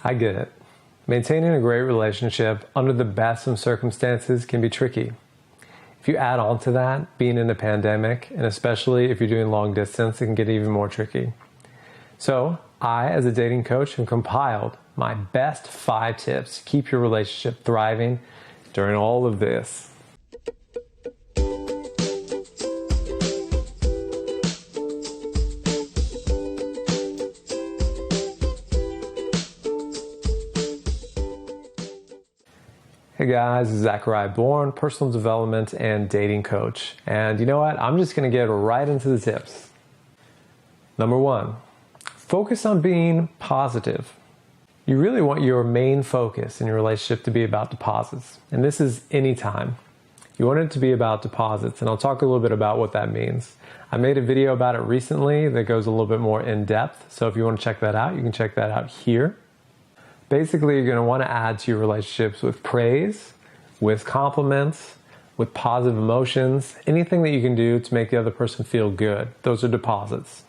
I get it. Maintaining a great relationship under the best of circumstances can be tricky. If you add on to that, being in a pandemic, and especially if you're doing long distance, it can get even more tricky. So, I, as a dating coach, have compiled my best 5 tips to keep your relationship thriving during all of this. Hey guys, this is Zachariah Bourne, personal development and dating coach. And you know what? I'm just going to get right into the tips. Number 1, focus on being positive. You really want your main focus in your relationship to be about deposits. And this is any time. You want it to be about deposits, and I'll talk a little bit about what that means. I made a video about it recently that goes a little bit more in depth. So if you want to check that out, you can check that out here. Basically, you're going to want to add to your relationships with praise, with compliments, with positive emotions, anything that you can do to make the other person feel good. Those are deposits.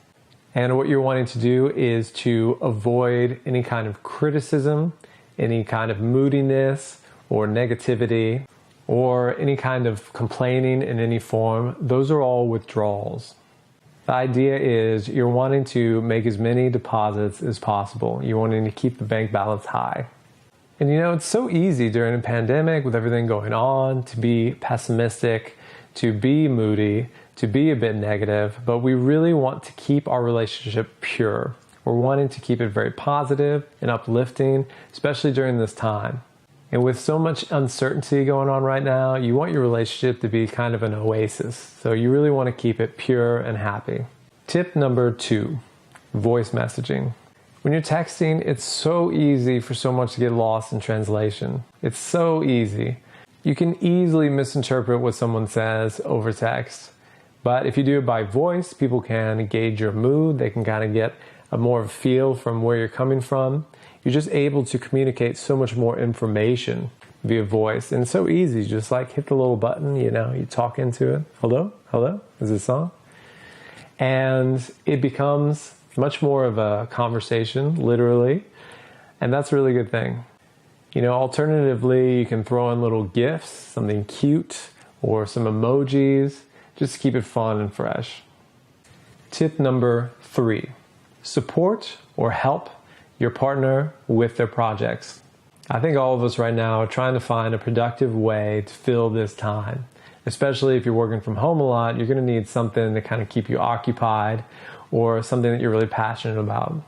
And what you're wanting to do is to avoid any kind of criticism, any kind of moodiness or negativity, or any kind of complaining in any form. Those are all withdrawals. The idea is you're wanting to make as many deposits as possible. You're wanting to keep the bank balance high. And you know, it's so easy during a pandemic with everything going on to be pessimistic, to be moody, to be a bit negative, but we really want to keep our relationship pure. We're wanting to keep it very positive and uplifting, especially during this time. And with so much uncertainty going on right now, you want your relationship to be kind of an oasis. So you really want to keep it pure and happy. Tip number 2, voice messaging. When you're texting, it's so easy for so much to get lost in translation. It's so easy. You can easily misinterpret what someone says over text. But if you do it by voice, people can gauge your mood. They can kind of get a more feel from where you're coming from. You're just able to communicate so much more information via voice. And it's so easy, just like hit the little button, you talk into it. Hello? Hello? Is this on? And it becomes much more of a conversation, literally. And that's a really good thing. Alternatively, you can throw in little GIFs, something cute, or some emojis, just to keep it fun and fresh. Tip number 3, support or help your partner with their projects. I think all of us right now are trying to find a productive way to fill this time. Especially if you're working from home a lot, you're going to need something to kind of keep you occupied or something that you're really passionate about.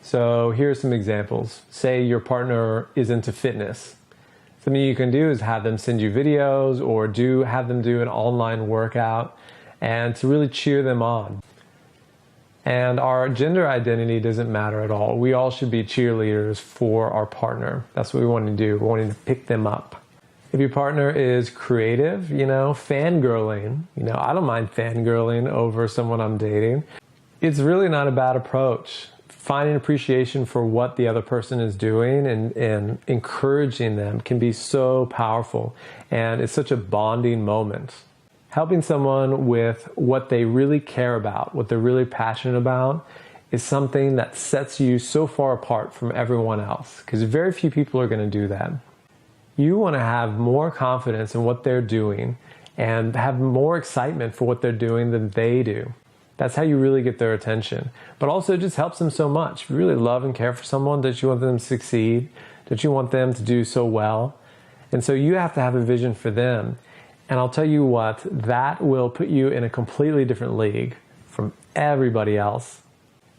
So here's some examples. Say your partner is into fitness. Something you can do is have them send you videos or have them do an online workout and to really cheer them on. And our gender identity doesn't matter at all. We all should be cheerleaders for our partner. That's what we want to do. We're wanting to pick them up. If your partner is creative, fangirling, I don't mind fangirling over someone I'm dating. It's really not a bad approach. Finding appreciation for what the other person is doing and encouraging them can be so powerful. And it's such a bonding moment. Helping someone with what they really care about, what they're really passionate about, is something that sets you so far apart from everyone else, because very few people are going to do that. You want to have more confidence in what they're doing and have more excitement for what they're doing than they do. That's how you really get their attention. But also it just helps them so much. If you really love and care for someone, that you want them to succeed, that you want them to do so well. And so you have to have a vision for them. And I'll tell you what, that will put you in a completely different league from everybody else.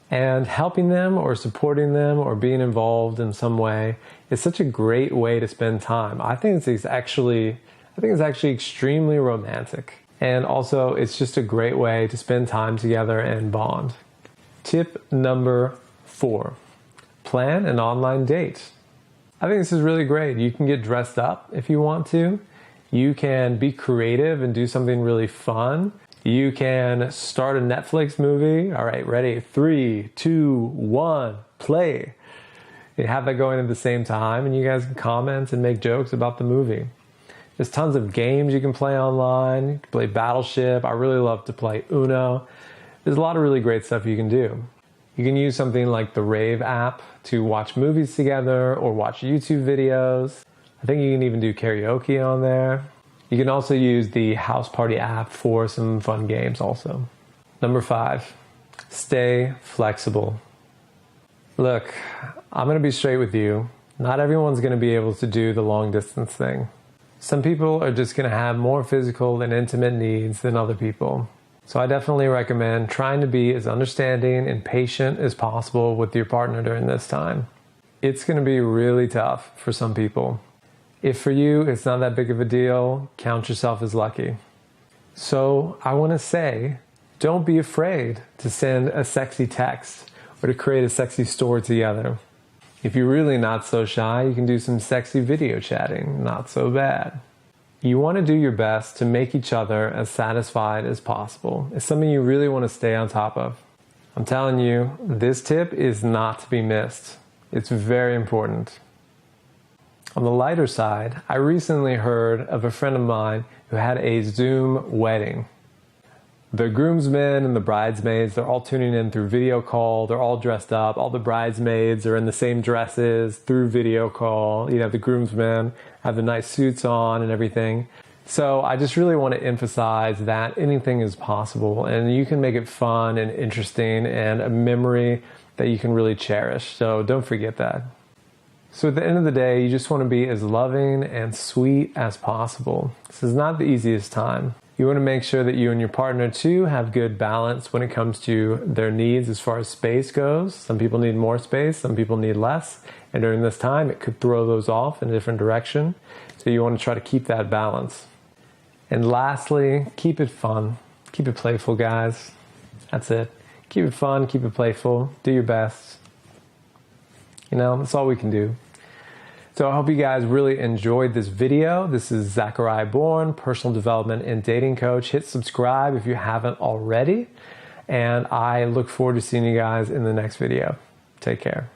And helping them or supporting them or being involved in some way is such a great way to spend time. I think it's actually extremely romantic. And also, it's just a great way to spend time together and bond. Tip number 4, plan an online date. I think this is really great. You can get dressed up if you want to. You can be creative and do something really fun. You can start a Netflix movie. All right, ready? 3, 2, 1, play. You have that going at the same time, and you guys can comment and make jokes about the movie. There's tons of games you can play online. You can play Battleship. I really love to play Uno. There's a lot of really great stuff you can do. You can use something like the Rave app to watch movies together or watch YouTube videos. I think you can even do karaoke on there. You can also use the House Party app for some fun games also. Number 5, stay flexible. Look, I'm going to be straight with you. Not everyone's going to be able to do the long distance thing. Some people are just going to have more physical and intimate needs than other people. So I definitely recommend trying to be as understanding and patient as possible with your partner during this time. It's going to be really tough for some people. If for you it's not that big of a deal, count yourself as lucky. So I want to say, don't be afraid to send a sexy text or to create a sexy story together. If you're really not so shy, you can do some sexy video chatting, not so bad. You want to do your best to make each other as satisfied as possible. It's something you really want to stay on top of. I'm telling you, this tip is not to be missed. It's very important. On the lighter side, I recently heard of a friend of mine who had a Zoom wedding. The groomsmen and the bridesmaids, they're all tuning in through video call. They're all dressed up. All the bridesmaids are in the same dresses through video call. You know, the groomsmen have the nice suits on and everything. So I just really want to emphasize that anything is possible and you can make it fun and interesting and a memory that you can really cherish. So don't forget that. So at the end of the day, you just want to be as loving and sweet as possible. This is not the easiest time. You want to make sure that you and your partner too have good balance when it comes to their needs as far as space goes. Some people need more space, some people need less. And during this time, it could throw those off in a different direction. So you want to try to keep that balance. And lastly, keep it fun. Keep it playful, guys. That's it. Keep it fun, keep it playful, do your best. You know, that's all we can do. So I hope you guys really enjoyed this video. This is Zachariah Bourne, personal development and dating coach. Hit subscribe if you haven't already. And I look forward to seeing you guys in the next video. Take care.